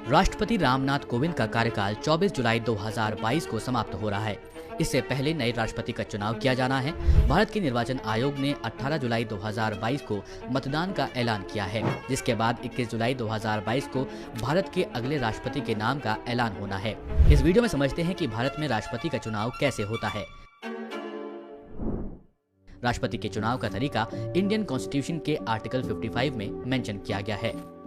राष्ट्रपति रामनाथ कोविंद का कार्यकाल 24 जुलाई 2022 को समाप्त हो रहा है। इससे पहले नए राष्ट्रपति का चुनाव किया जाना है। भारत के निर्वाचन आयोग ने 18 जुलाई 2022 को मतदान का ऐलान किया है, जिसके बाद 21 जुलाई 2022 को भारत के अगले राष्ट्रपति के नाम का ऐलान होना है। इस वीडियो में समझते हैं कि भारत में राष्ट्रपति का चुनाव कैसे होता है। राष्ट्रपति के चुनाव का तरीका इंडियन कॉन्स्टिट्यूशन के आर्टिकल 55 में मेंशन किया गया है।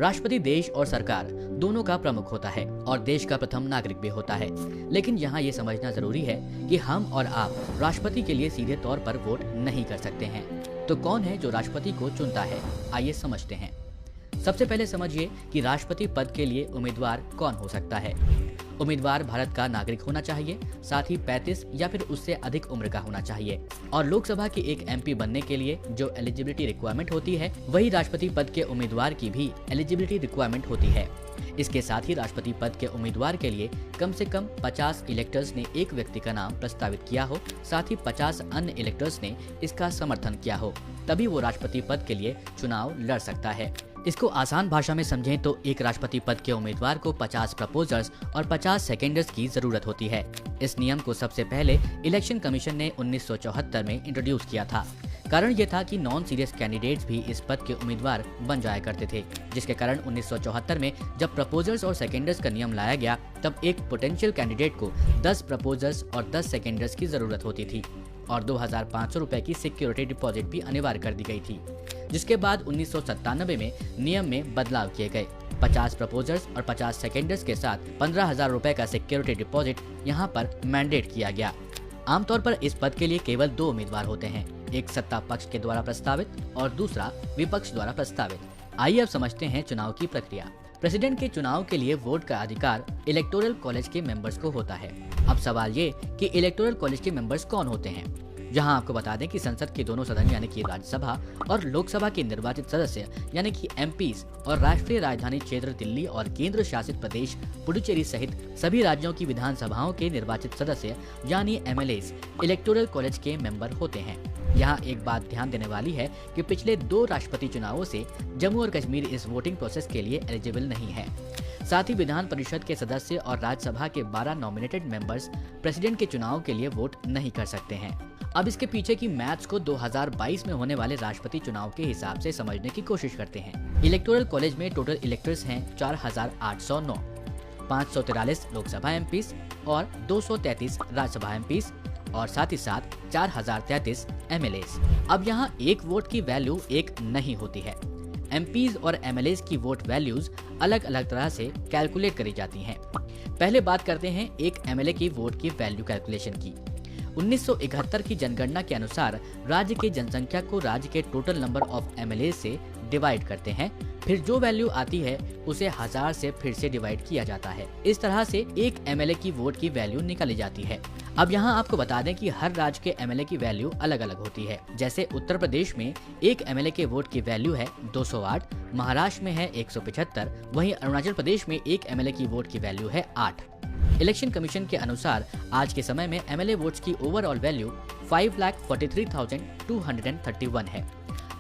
राष्ट्रपति देश और सरकार दोनों का प्रमुख होता है और देश का प्रथम नागरिक भी होता है। लेकिन यहाँ ये समझना जरूरी है कि हम और आप राष्ट्रपति के लिए सीधे तौर पर वोट नहीं कर सकते हैं। तो कौन है जो राष्ट्रपति को चुनता है, आइए समझते हैं। सबसे पहले समझिए कि राष्ट्रपति पद के लिए उम्मीदवार कौन हो सकता है। उम्मीदवार भारत का नागरिक होना चाहिए, साथ ही 35 या फिर उससे अधिक उम्र का होना चाहिए। और लोकसभा के एक एमपी बनने के लिए जो एलिजिबिलिटी रिक्वायरमेंट होती है, वही राष्ट्रपति पद के उम्मीदवार की भी एलिजिबिलिटी रिक्वायरमेंट होती है। इसके साथ ही राष्ट्रपति पद के उम्मीदवार के लिए कम से कम 50 इलेक्टर्स ने एक व्यक्ति का नाम प्रस्तावित किया हो, साथ ही 50 अन्य इलेक्टर्स ने इसका समर्थन किया हो, तभी वो राष्ट्रपति पद के लिए चुनाव लड़ सकता है। इसको आसान भाषा में समझें तो एक राष्ट्रपति पद के उम्मीदवार को 50 प्रपोजर्स और 50 सेकेंडर्स की जरूरत होती है। इस नियम को सबसे पहले इलेक्शन कमीशन ने 1974 में इंट्रोड्यूस किया था। कारण ये था कि नॉन सीरियस कैंडिडेट्स भी इस पद के उम्मीदवार बन जाया करते थे, जिसके कारण 1974 में जब प्रपोजर्स और सेकेंडर्स का नियम लाया गया, तब एक पोटेंशियल कैंडिडेट को 10 प्रपोजर्स और 10 सेकेंडर्स की जरूरत होती थी और 2500 रुपए की सिक्योरिटी डिपॉजिट भी अनिवार्य कर दी गई थी। जिसके बाद 1997 में नियम में बदलाव किए गए। 50 प्रपोजर्स और 50 सेकेंडर्स के साथ 15,000 रुपए का सिक्योरिटी डिपॉजिट यहाँ पर मैंडेट किया गया। आमतौर पर इस पद के लिए केवल 2 उम्मीदवार होते हैं, एक सत्ता पक्ष के द्वारा प्रस्तावित और दूसरा विपक्ष द्वारा प्रस्तावित। आइए अब समझते हैं चुनाव की प्रक्रिया। प्रेसिडेंट के चुनाव के लिए वोट का अधिकार इलेक्टोरल कॉलेज के मेंबर्स को होता है। अब सवाल ये कि इलेक्टोरल कॉलेज के मेंबर्स कौन होते हैं। जहां आपको बता दें कि संसद के दोनों सदन यानी कि राज्यसभा और लोकसभा के निर्वाचित सदस्य यानी कि एमपीज और राष्ट्रीय राजधानी क्षेत्र दिल्ली और केंद्र शासित प्रदेश पुडुचेरी सहित सभी राज्यों की विधानसभाओं के निर्वाचित सदस्य यानी एमएलएज इलेक्टोरल कॉलेज के मेंबर होते हैं। यहाँ एक बात ध्यान देने वाली है कि पिछले 2 राष्ट्रपति चुनावों से जम्मू और कश्मीर इस वोटिंग प्रोसेस के लिए एलिजिबल नहीं है। साथ ही विधान परिषद के सदस्य और राज्यसभा के 12 नॉमिनेटेड मेंबर्स प्रेसिडेंट के चुनाव के लिए वोट नहीं कर सकते हैं। अब इसके पीछे की मैथ्स को 2022 में होने वाले राष्ट्रपति चुनाव के हिसाब से समझने की कोशिश करते हैं। इलेक्टोरल कॉलेज में टोटल इलेक्टर्स हैं 4809, 543 लोकसभा एमपीज और 233 राज्यसभा एमपीज और साथ ही साथ 4033 एमएलएज। अब यहाँ एक वोट की वैल्यू एक नहीं होती है। एमपीज और एमएलएज की वोट वैल्यूज अलग अलग तरह से कैलकुलेट करी जाती हैं। पहले बात करते हैं एक एमएलए की वोट की वैल्यू कैलकुलेशन की। 1971 की जनगणना के अनुसार राज्य की जनसंख्या को राज्य के टोटल नंबर ऑफ एमएलए से डिवाइड करते हैं, फिर जो वैल्यू आती है उसे 1000 से फिर से डिवाइड किया जाता है। इस तरह से एक एमएलए की वोट की वैल्यू निकाली जाती है। अब यहाँ आपको बता दें कि हर राज्य के एमएलए की वैल्यू अलग अलग होती है। जैसे उत्तर प्रदेश में एक एमएलए के वोट की वैल्यू है 208, महाराष्ट्र में है 175, वहीं अरुणाचल प्रदेश में एक एमएलए की वोट की वैल्यू है 8। इलेक्शन कमीशन के अनुसार आज के समय में एमएलए वोट्स की ओवरऑल वैल्यू 5,43,231 है।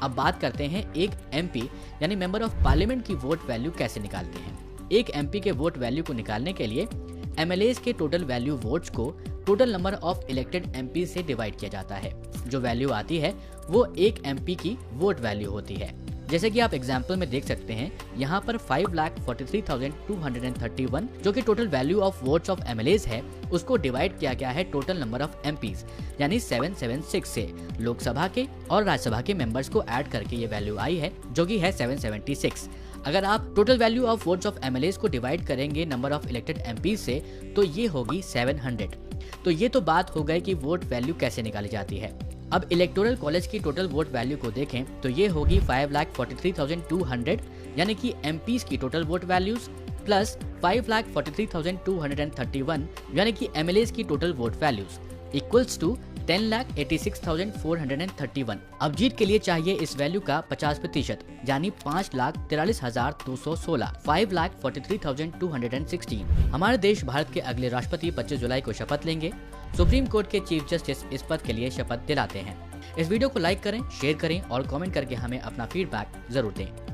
अब बात करते हैं एक एमपी यानी मेंबर ऑफ पार्लियामेंट की वोट वैल्यू कैसे निकालते हैं। एक एमपी के वोट वैल्यू को निकालने के लिए एमएलएज के टोटल वैल्यू वोट्स को total number of elected MP से डिवाइड किया जाता है। जो वैल्यू आती है वो एक एमपी की वोट वैल्यू होती है। जैसे कि आप एग्जाम्पल में देख सकते हैं, यहाँ पर 5,43,231 जो कि total value of votes of MLAs है, उसको डिवाइड किया गया है टोटल नंबर ऑफ एमपीज यानी 776 से। लोकसभा के और राज्यसभा के मेंबर्स को ऐड करके ये वैल्यू आई है जो कि है 776। अगर आप total value of votes of MLAs को डिवाइड करेंगे नंबर ऑफ इलेक्टेड एमपीज से तो ये होगी 700। तो ये तो बात हो गई कि वोट वैल्यू कैसे निकाली जाती है। अब इलेक्टोरल कॉलेज की टोटल वोट वैल्यू को देखें तो ये होगी 5,43,200 यानी कि एमपीज की टोटल वोट वैल्यूज प्लस 5,43,231 यानी कि एमएलएज की total vote values equals to 10,86,431। अब जीत के लिए चाहिए इस वैल्यू का 50% यानी 5,43,216, 5,43,216। हमारे देश भारत के अगले राष्ट्रपति 25 जुलाई को शपथ लेंगे। सुप्रीम कोर्ट के चीफ जस्टिस इस पद के लिए शपथ दिलाते हैं। इस वीडियो को लाइक करें, शेयर करें और कमेंट करके हमें अपना फीडबैक जरूर दें।